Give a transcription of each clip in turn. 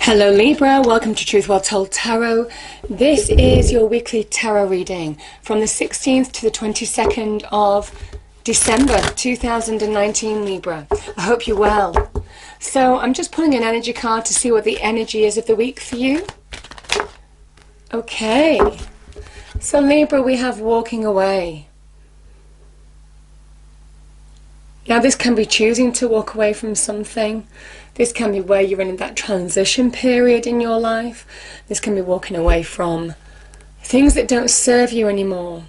Hello Libra, welcome to Truth Well Told Tarot. This is your weekly tarot reading from the 16th to the 22nd of December 2019, Libra. I hope you're well. So I'm just pulling an energy card to see what the energy is of the week for you. Okay, so Libra, we have walking away. Now this can be choosing to walk away from something. This can be where you're in that transition period in your life. This can be walking away from things that don't serve you anymore.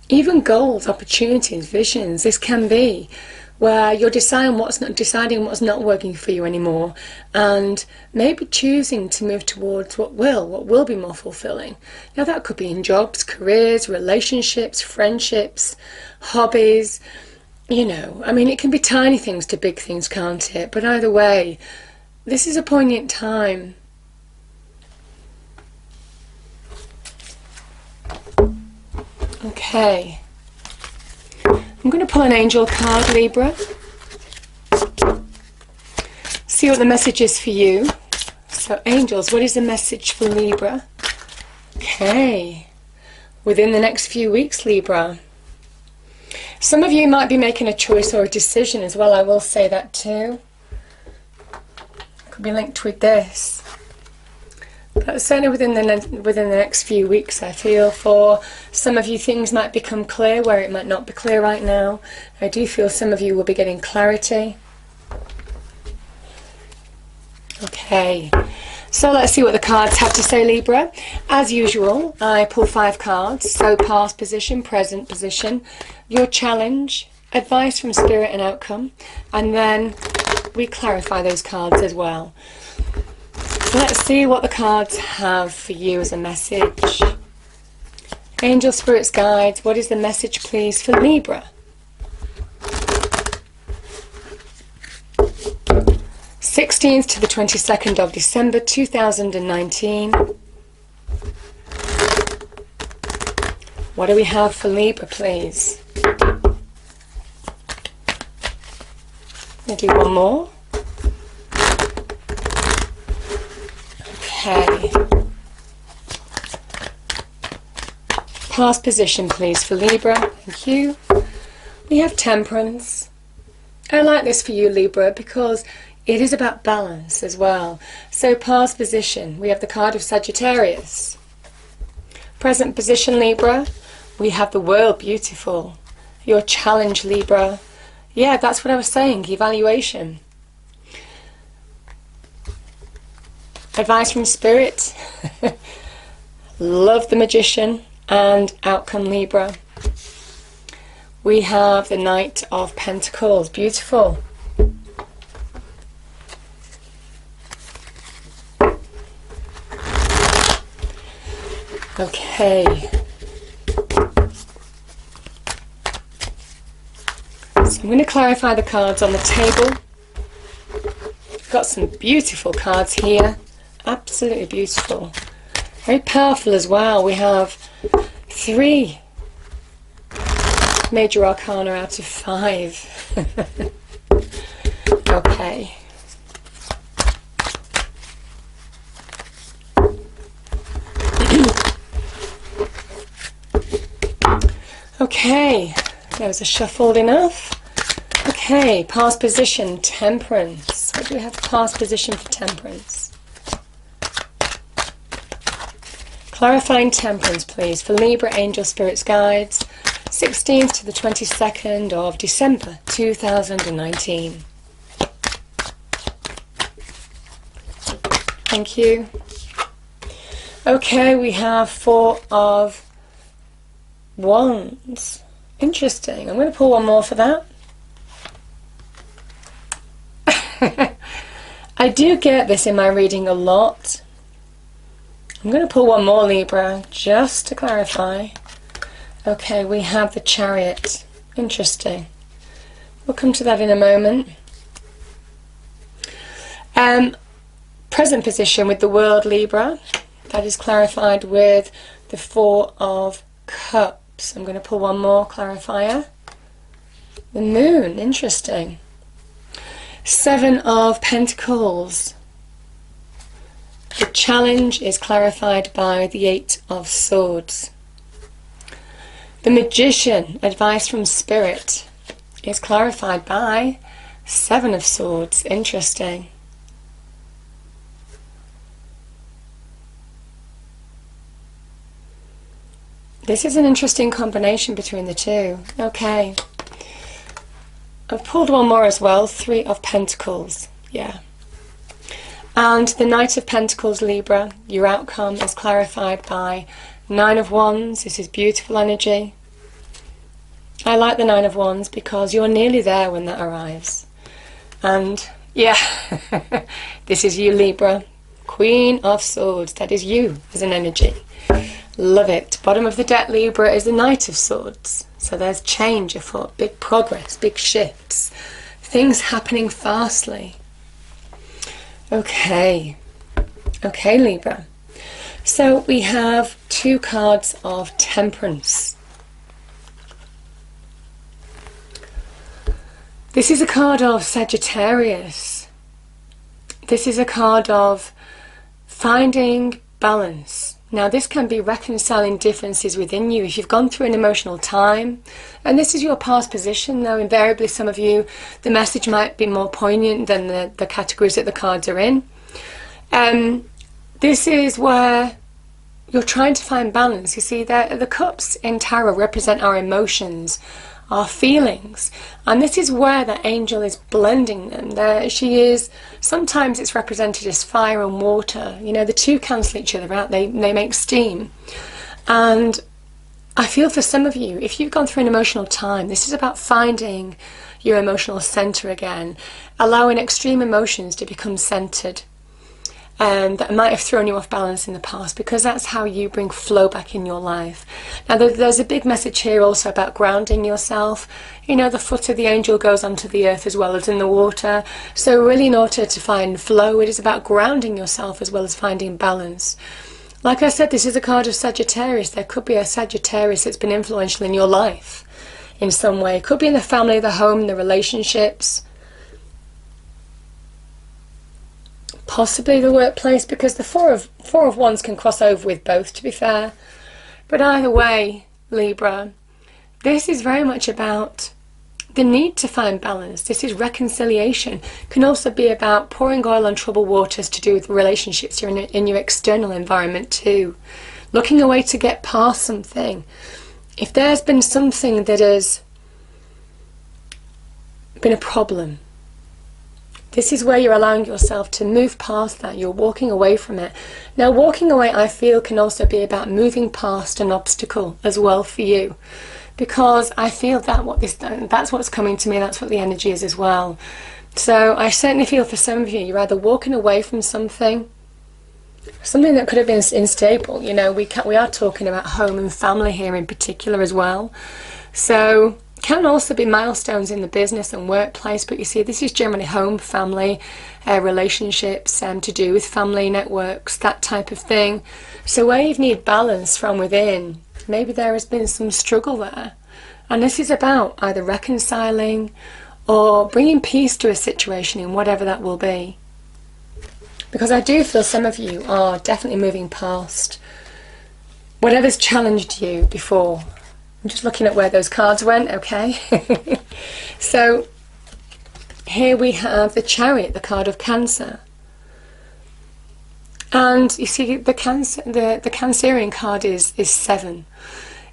Even goals, opportunities, visions. This can be where you're deciding what's not working for you anymore, and maybe choosing to move towards what will be more fulfilling. Now that could be in jobs, careers, relationships, friendships, hobbies. You know, I mean, it can be tiny things to big things, can't it? But either way, this is a poignant time. Okay. I'm going to pull an angel card, Libra. See what the message is for you. So, angels, what is the message for Libra? Okay. Within the next few weeks, Libra. Some of you might be making a choice or a decision as well, I will say that too. Could be linked with this. But certainly within the next few weeks, I feel for some of you things might become clear where it might not be clear right now. I do feel some of you will be getting clarity. Okay, so let's see what the cards have to say, Libra. As usual, I pull 5 cards. So past position, present position, your challenge, advice from spirit and outcome, and then we clarify those cards as well. So let's see what the cards have for you as a message. Angel, spirits, guides, what is the message please for Libra? (16th to the 22nd of December 2019). What do we have for Libra, please? We'll do one more. Okay. Past position, please, for Libra. Thank you. We have Temperance. I like this for you, Libra, because it is about balance as well. So past position, we have the card of Sagittarius. Present position, Libra, we have the World, beautiful. Your challenge, Libra. Yeah, that's what I was saying, evaluation. Advice from Spirit. Love the Magician and outcome, Libra. We have the Knight of Pentacles, beautiful. Okay. So I'm going to clarify the cards on the table. Got some beautiful cards here. Absolutely beautiful. Very powerful as well. We have 3 major arcana out of 5. Okay. Okay, that was a shuffled enough. Okay, past position, Temperance. What do we have for past position for Temperance? Clarifying Temperance, please, for Libra, Angel, Spirits, Guides, 16th to the 22nd of December 2019. Thank you. Okay, we have 4 of Wands. Interesting. I'm going to pull one more for that. I do get this in my reading a lot. I'm going to pull one more, Libra, just to clarify. Okay, we have the Chariot. Interesting. We'll come to that in a moment. Present position with the World, Libra. That is clarified with the 4 of Cups. I'm going to pull one more clarifier. The Moon, interesting. Seven of Pentacles. The challenge is clarified by the Eight of Swords. The Magician, advice from Spirit, is clarified by Seven of Swords. Interesting. This is an interesting combination between the two. Okay. I've pulled one more as well. Three of Pentacles. Yeah. And the Knight of Pentacles, Libra, your outcome is clarified by Nine of Wands. This is beautiful energy. I like the Nine of Wands because you're nearly there when that arrives. And yeah, this is you, Libra. Queen of Swords. That is you as an energy. Love it. Bottom of the deck, Libra, is the Knight of Swords. So there's change afoot, big progress, big shifts, things happening fastly. Okay, Libra. So we have two cards of Temperance. This is a card of Sagittarius. This is a card of finding balance. Now this can be reconciling differences within you. If you've gone through an emotional time, and this is your past position, though invariably some of you, the message might be more poignant than the categories that the cards are in. This is where you're trying to find balance. You see, the cups in tarot represent our emotions, our feelings, and this is where the angel is blending them. There she is. Sometimes it's represented as fire and water. You know, the two cancel each other out. They make steam. And I feel for some of you, if you've gone through an emotional time, this is about finding your emotional center again, allowing extreme emotions to become centered. That might have thrown you off balance in the past, because that's how you bring flow back in your life. Now there's a big message here also about grounding yourself. You know, the foot of the angel goes onto the earth as well as in the water. So really, in order to find flow, it is about grounding yourself as well as finding balance. Like I said, this is a card of Sagittarius. There could be a Sagittarius that's been influential in your life in some way. It could be in the family, the home, the relationships. Possibly the workplace, because the four of Wands can cross over with both, to be fair. But either way, Libra, this is very much about the need to find balance. This is reconciliation. Can also be about pouring oil on troubled waters to do with relationships you're in your external environment too. Looking away to get past something. If there's been something that has been a problem, this is where you're allowing yourself to move past that. You're walking away from it. Now, walking away, I feel, can also be about moving past an obstacle as well for you. Because I feel that's what's coming to me. That's what the energy is as well. So I certainly feel for some of you, you're either walking away from something that could have been unstable. You know, we are talking about home and family here in particular as well. So can also be milestones in the business and workplace, but you see, this is generally home, family, relationships, to do with family networks, that type of thing. So where you need balance from within, maybe there has been some struggle there, and this is about either reconciling or bringing peace to a situation in whatever that will be. Because I do feel some of you are definitely moving past whatever's challenged you before. I'm just looking at where those cards went, okay? So here we have the Chariot, the card of Cancer. And you see, the Cancerian card is 7.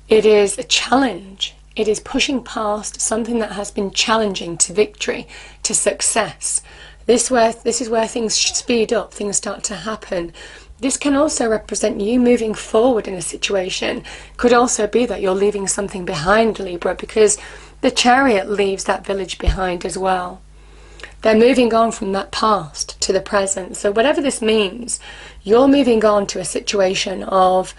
It is a challenge. It is pushing past something that has been challenging to victory, to success. This is where things speed up, things start to happen. This can also represent you moving forward in a situation. Could also be that you're leaving something behind, Libra, because the Chariot leaves that village behind as well. They're moving on from that past to the present. So whatever this means, you're moving on to a situation of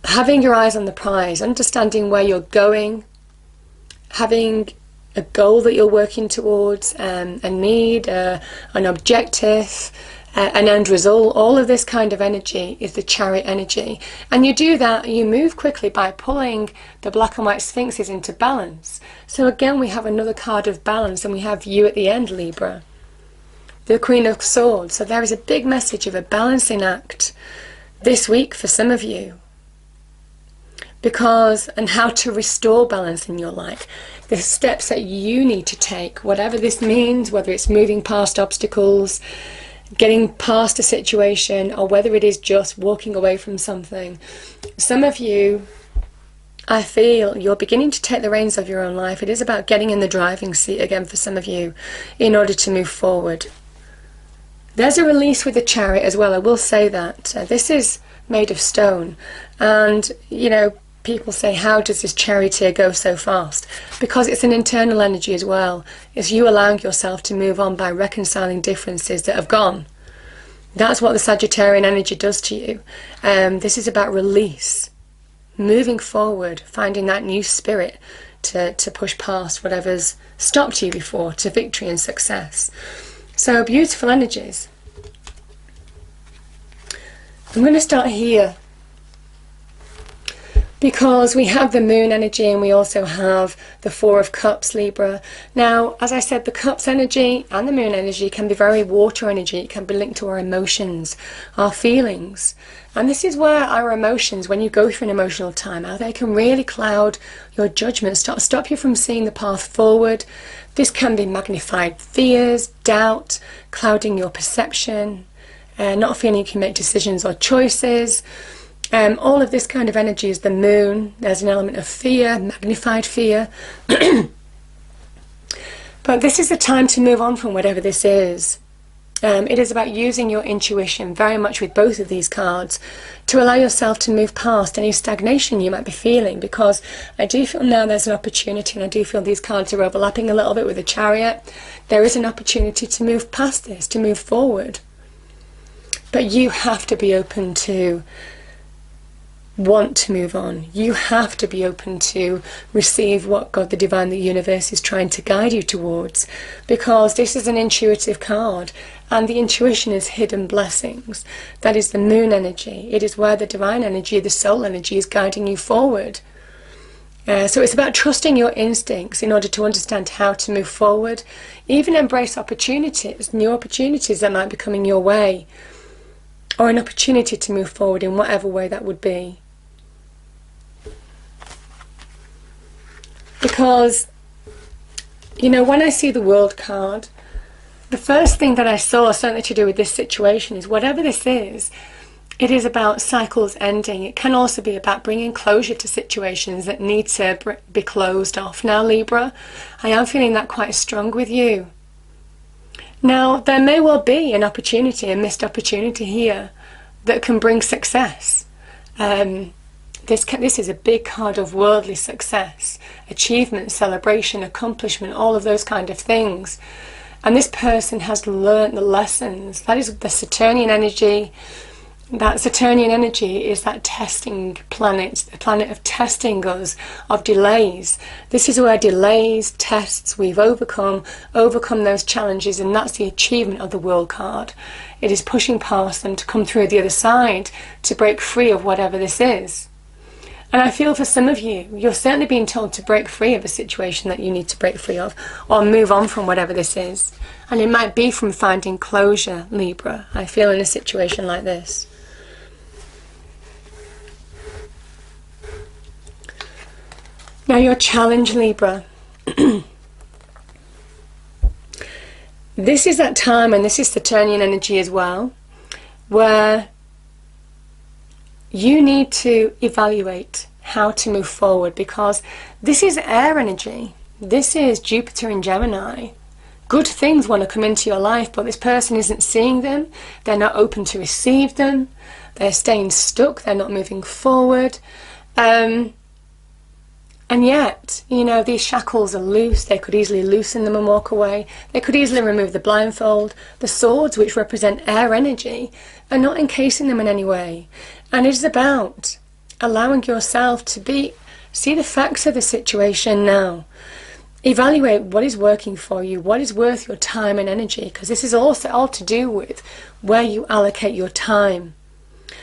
having your eyes on the prize, understanding where you're going, having a goal that you're working towards, a need, an objective, an end result. All of this kind of energy is the Chariot energy. And you do that, you move quickly by pulling the black and white sphinxes into balance. So again, we have another card of balance, and we have you at the end, Libra. The Queen of Swords. So there is a big message of a balancing act this week for some of you. And how to restore balance in your life. The steps that you need to take, whatever this means, whether it's moving past obstacles, getting past a situation, or whether it is just walking away from something. Some of you, I feel, you're beginning to take the reins of your own life. It is about getting in the driving seat again for some of you in order to move forward. There's a release with the Chariot as well, I will say that. This is made of stone, and you know, people say, how does this charioteer go so fast? Because it's an internal energy as well. It's you allowing yourself to move on by reconciling differences that have gone. That's what the Sagittarian energy does to you. This is about release, moving forward, finding that new spirit to push past whatever's stopped you before to victory and success. So beautiful energies. I'm going to start here, because we have the Moon energy and we also have the Four of Cups, Libra. Now, as I said, the Cups energy and the Moon energy can be very water energy. It can be linked to our emotions, our feelings. And this is where our emotions, when you go through an emotional time out, they can really cloud your judgment, stop you from seeing the path forward. This can be magnified fears, doubt, clouding your perception, not feeling you can make decisions or choices. All of this kind of energy is the Moon. There's an element of fear, magnified fear. But this is the time to move on from whatever this is. It is about using your intuition very much with both of these cards to allow yourself to move past any stagnation you might be feeling, because I do feel now there's an opportunity, and I do feel these cards are overlapping a little bit with the Chariot. There is an opportunity to move past this, to move forward. But you have to be open to want to move on. You have to be open to receive what God, the divine, the universe is trying to guide you towards, because this is an intuitive card, and the intuition is hidden blessings. That is the Moon energy. It is where the divine energy, the soul energy, is guiding you forward. So it's about trusting your instincts in order to understand how to move forward, even embrace opportunities, new opportunities that might be coming your way, or an opportunity to move forward in whatever way that would be. Because, you know, when I see the World card, the first thing that I saw, certainly to do with this situation, is whatever this is, it is about cycles ending. It can also be about bringing closure to situations that need to be closed off. Now, Libra, I am feeling that quite strong with you. Now, there may well be an opportunity, a missed opportunity here, that can bring success. This is a big card of worldly success, achievement, celebration, accomplishment, all of those kind of things. And this person has learnt the lessons. That is the Saturnian energy. That Saturnian energy is that testing planet, the planet of testing us, of delays. This is where delays, tests, we've overcome those challenges, and that's the achievement of the World card. It is pushing past them to come through the other side, to break free of whatever this is. And I feel for some of you, you're certainly being told to break free of a situation that you need to break free of, or move on from whatever this is. And it might be from finding closure, Libra, I feel, in a situation like this. Now your challenge, Libra. This is that time, and this is Saturnian energy as well, where you need to evaluate how to move forward, because this is air energy. This is Jupiter in Gemini. Good things want to come into your life, but this person isn't seeing them. They're not open to receive them. They're staying stuck. They're not moving forward. And yet, you know, these shackles are loose. They could easily loosen them and walk away. They could easily remove the blindfold. The swords, which represent air energy, are not encasing them in any way. And it is about allowing yourself to see the facts of the situation now. evaluate what is working for you, what is worth your time and energy, because this is also all to do with where you allocate your time.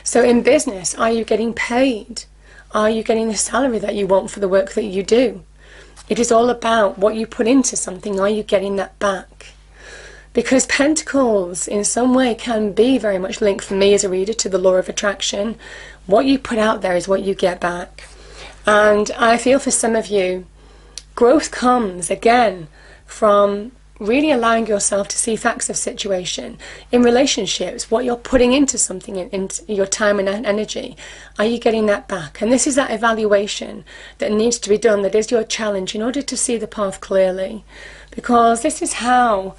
So in business, are you getting paid? Are you getting the salary that you want for the work that you do? It is all about what you put into something. Are you getting that back? Because Pentacles in some way can be very much linked for me as a reader to the law of attraction. What you put out there is what you get back. And I feel for some of you, growth comes again from really allowing yourself to see facts of situation. In relationships, what you're putting into something, into your time and energy, are you getting that back? And this is that evaluation that needs to be done, that is your challenge in order to see the path clearly. Because this is how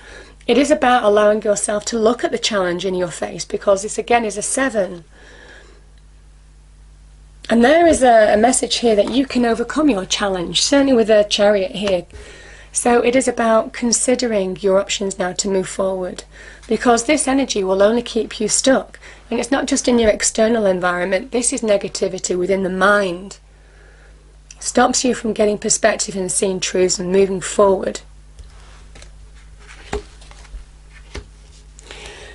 it is about allowing yourself to look at the challenge in your face, because this again is a 7. And there is a message here that you can overcome your challenge, certainly with a Chariot here. So it is about considering your options now to move forward, because this energy will only keep you stuck. And it's not just in your external environment, this is negativity within the mind. It stops you from getting perspective and seeing truths and moving forward.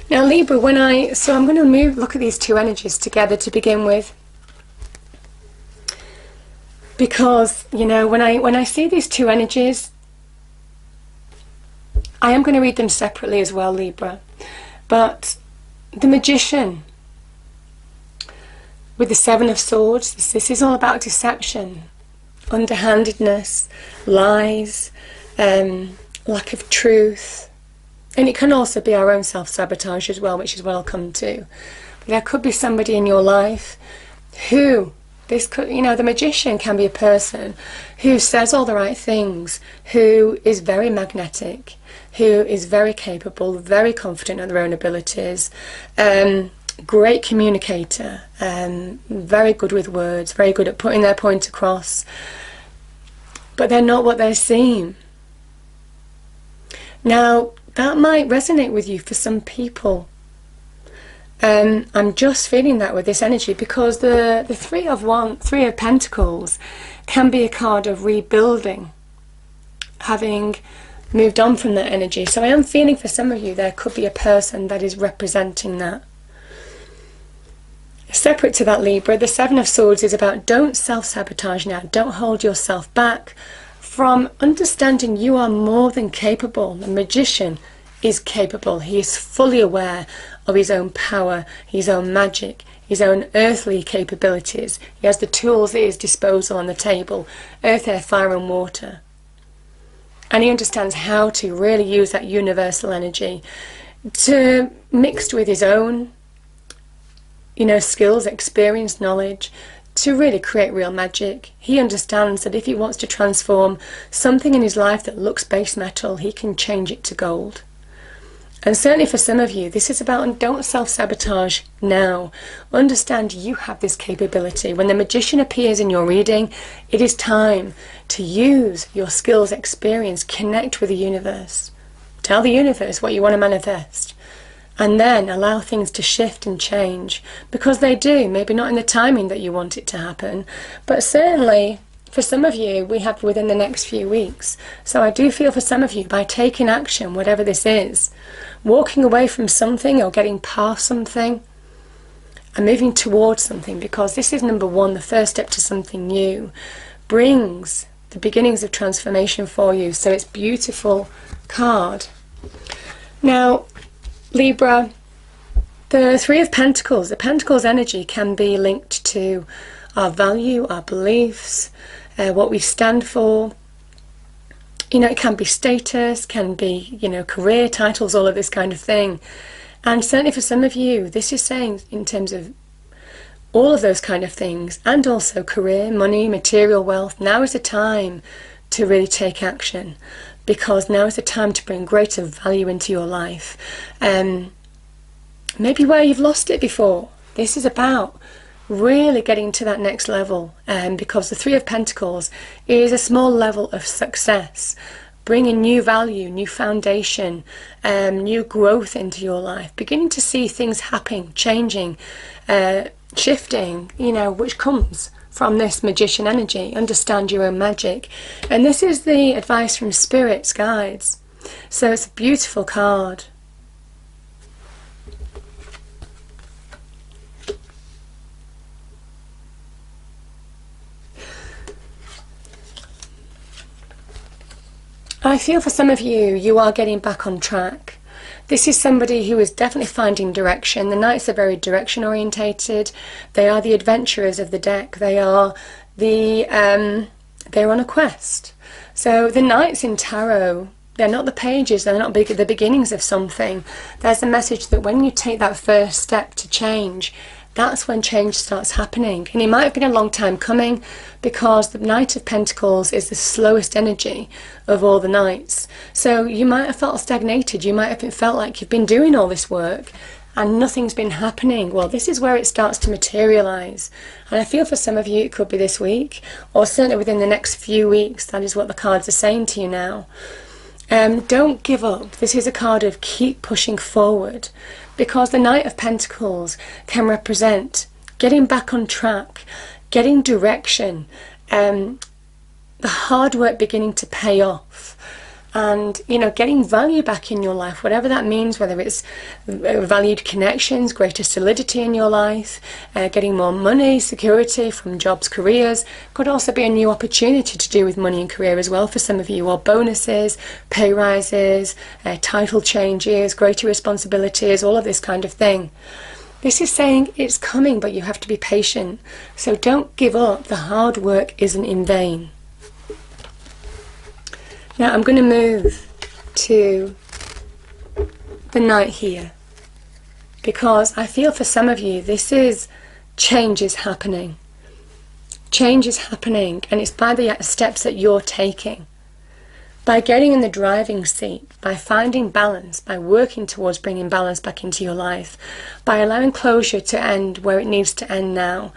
Now Libra, I'm going to look at these two energies together to begin with. Because, you know, when I see these two energies, I am going to read them separately as well, Libra. But the Magician with the 7 of Swords, this is all about deception, underhandedness, lies, lack of truth. And it can also be our own self-sabotage as well, which is what I'll come to. But there could be somebody in your life who... the Magician can be a person who says all the right things, who is very magnetic, who is very capable, very confident in their own abilities, great communicator, very good with words, very good at putting their point across, but they're not what they seem. Now, that might resonate with you for some people. I'm just feeling that with this energy, because the Three of Pentacles can be a card of rebuilding, having moved on from that energy. So I am feeling for some of you there could be a person that is representing that. Separate to that, Libra, the 7 of Swords is about don't self-sabotage now. Don't hold yourself back from understanding you are more than capable. The Magician is capable. He is fully aware of his own power, his own magic, his own earthly capabilities. He has the tools at his disposal on the table, earth, air, fire and water. And he understands how to really use that universal energy to mixed with his own, skills, experience, knowledge, to really create real magic. He understands that if he wants to transform something in his life that looks base metal, he can change it to gold. And certainly for some of you, this is about don't self-sabotage now. Understand you have this capability. When the Magician appears in your reading, it is time to use your skills, experience, connect with the universe. Tell the universe what you want to manifest. And then allow things to shift and change. Because they do, maybe not in the timing that you want it to happen, but certainly for some of you, we have within the next few weeks. So I do feel for some of you, by taking action, whatever this is, walking away from something or getting past something and moving towards something, because this is number 1, the first step to something new, brings the beginnings of transformation for you. So it's a beautiful card. Now, Libra, the 3 of Pentacles, the Pentacles energy can be linked to our value, our beliefs, what we stand for. It can be status, can be, career titles, all of this kind of thing. And certainly for some of you, this is saying in terms of all of those kind of things, and also career, money, material wealth, now is the time to really take action, because now is the time to bring greater value into your life. Maybe where you've lost it before, this is about really getting to that next level, because the 3 of Pentacles is a small level of success, bringing new value, new foundation, new growth into your life, beginning to see things happening, changing, shifting, you know, which comes from this magician energy. Understand your own magic. And this is the advice from spirits, guides. So it's a beautiful card. I feel for some of you, you are getting back on track. This is somebody who is definitely finding direction. The Knights are very direction orientated. They are the adventurers of the deck. They are they're on a quest. So the Knights in Tarot, they're not the pages, they're not the beginnings of something. There's a message that when you take that first step to change, that's when change starts happening. And it might have been a long time coming, because the Knight of Pentacles is the slowest energy of all the Knights. So you might have felt stagnated, you might have felt like you've been doing all this work and nothing's been happening. Well, this is where it starts to materialise. And I feel for some of you it could be this week, or certainly within the next few weeks. That is what the cards are saying to you now. Don't give up. This is a card of keep pushing forward, because the Knight of Pentacles can represent getting back on track, getting direction, the hard work beginning to pay off, and, you know, getting value back in your life, whatever that means, whether it's valued connections, greater solidity in your life, getting more money, security from jobs, careers. Could also be a new opportunity to do with money and career as well for some of you, or bonuses, pay rises, title changes, greater responsibilities, all of this kind of thing. This is saying it's coming, but you have to be patient. So don't give up. The hard work isn't in vain. Now I'm going to move to the Knight here, because I feel for some of you this is change is happening. Change is happening, and it's by the steps that you're taking. By getting in the driving seat, by finding balance, by working towards bringing balance back into your life, by allowing closure to end where it needs to end now.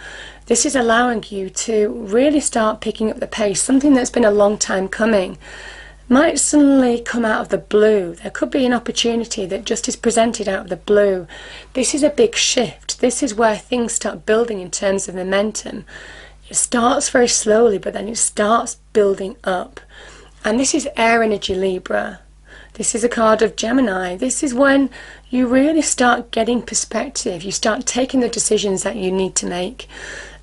This is allowing you to really start picking up the pace. Something that's been a long time coming might suddenly come out of the blue. There could be an opportunity that just is presented out of the blue. This is a big shift. This is where things start building in terms of momentum. It starts very slowly, but then it starts building up. And this is air energy, Libra. This is a card of Gemini. This is when you really start getting perspective. You start taking the decisions that you need to make.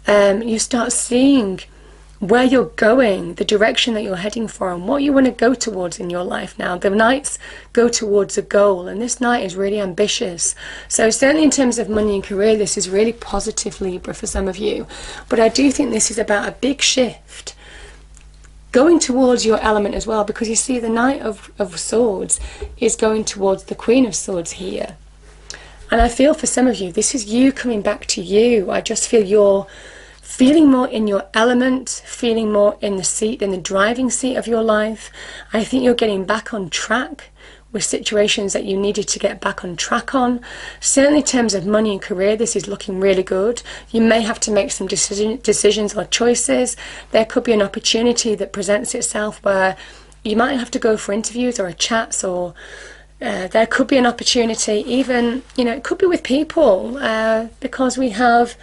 You start seeing where you're going, the direction that you're heading for, and what you want to go towards in your life now. The Knights go towards a goal, and this Knight is really ambitious. So certainly in terms of money and career, this is really positive, Libra, for some of you. But I do think this is about a big shift going towards your element as well, because you see the Knight of Swords is going towards the Queen of Swords here. And I feel for some of you, this is you coming back to you. I just feel you're feeling more in your element, feeling more in the seat, in the driving seat of your life. I think you're getting back on track with situations that you needed to get back on track on. Certainly in terms of money and career, this is looking really good. You may have to make some decisions or choices. There could be an opportunity that presents itself where you might have to go for interviews or chats, or there could be an opportunity even, you know, it could be with people, because we have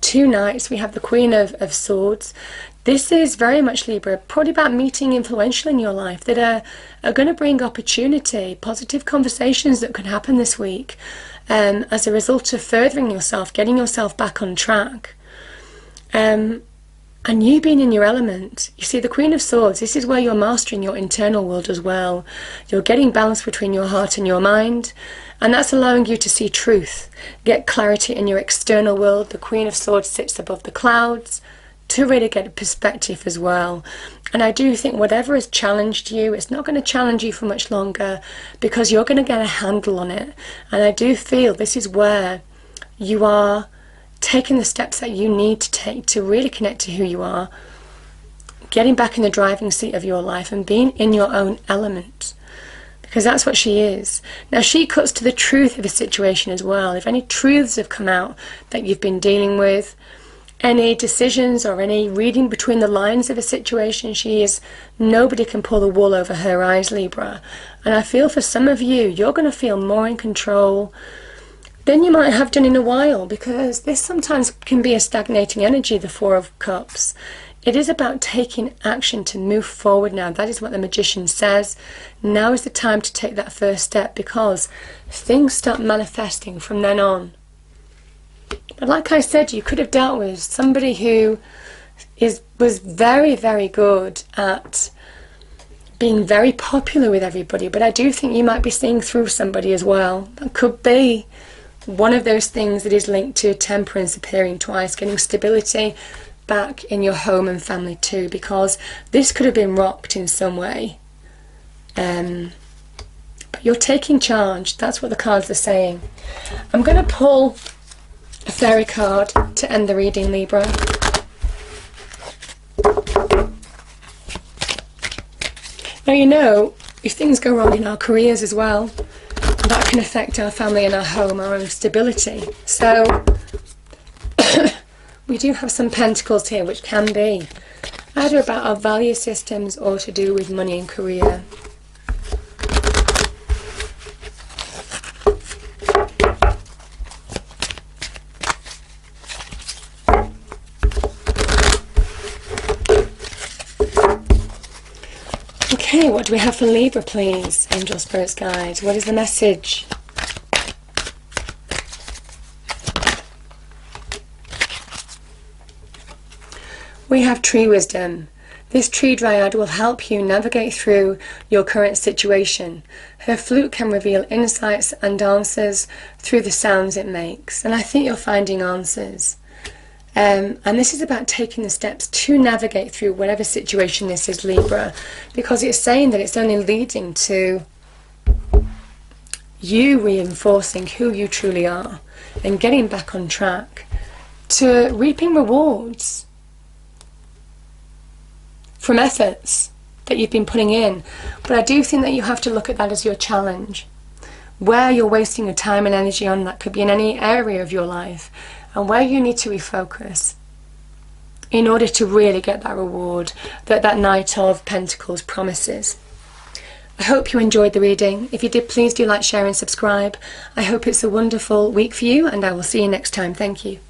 two Knights, we have the Queen of Swords. This is very much, Libra, probably about meeting influential in your life that are going to bring opportunity, positive conversations that could happen this week as a result of furthering yourself, getting yourself back on track. And you being in your element. You see, the Queen of Swords, this is where you're mastering your internal world as well. You're getting balance between your heart and your mind, and that's allowing you to see truth, get clarity in your external world. The Queen of Swords sits above the clouds to really get a perspective as well. And I do think whatever has challenged you, it's not going to challenge you for much longer, because you're going to get a handle on it. And I do feel this is where you are taking the steps that you need to take to really connect to who you are, getting back in the driving seat of your life and being in your own element, because that's what she is. Now she cuts to the truth of a situation as well. If any truths have come out that you've been dealing with, any decisions or any reading between the lines of a situation, nobody can pull the wool over her eyes, Libra. And I feel for some of you, you're going to feel more in control, then you might have done in a while, because this sometimes can be a stagnating energy, the Four of Cups. It is about taking action to move forward now. That is what the Magician says. Now is the time to take that first step, because things start manifesting from then on. But like I said, you could have dealt with somebody who was very, very good at being very popular with everybody, but I do think you might be seeing through somebody as well. That could be one of those things that is linked to Temperance appearing twice, getting stability back in your home and family too, because this could have been rocked in some way. But you're taking charge. That's what the cards are saying. I'm going to pull a fairy card to end the reading, Libra. Now, you know, if things go wrong in our careers as well, that can affect our family and our home, our own stability. So we do have some pentacles here, which can be either about our value systems or to do with money and career. Okay, what do we have for Libra, please? Angel, Spirits, Guides. What is the message? We have Tree Wisdom. This tree dryad will help you navigate through your current situation. Her flute can reveal insights and answers through the sounds it makes. And I think you're finding answers. And this is about taking the steps to navigate through whatever situation this is, Libra, because it's saying that it's only leading to you reinforcing who you truly are and getting back on track to reaping rewards from efforts that you've been putting in. But I do think that you have to look at that as your challenge. Where you're wasting your time and energy on, that could be in any area of your life, and where you need to refocus in order to really get that reward that that Knight of Pentacles promises. I hope you enjoyed the reading. If you did, please do like, share and subscribe. I hope it's a wonderful week for you, and I will see you next time. Thank you.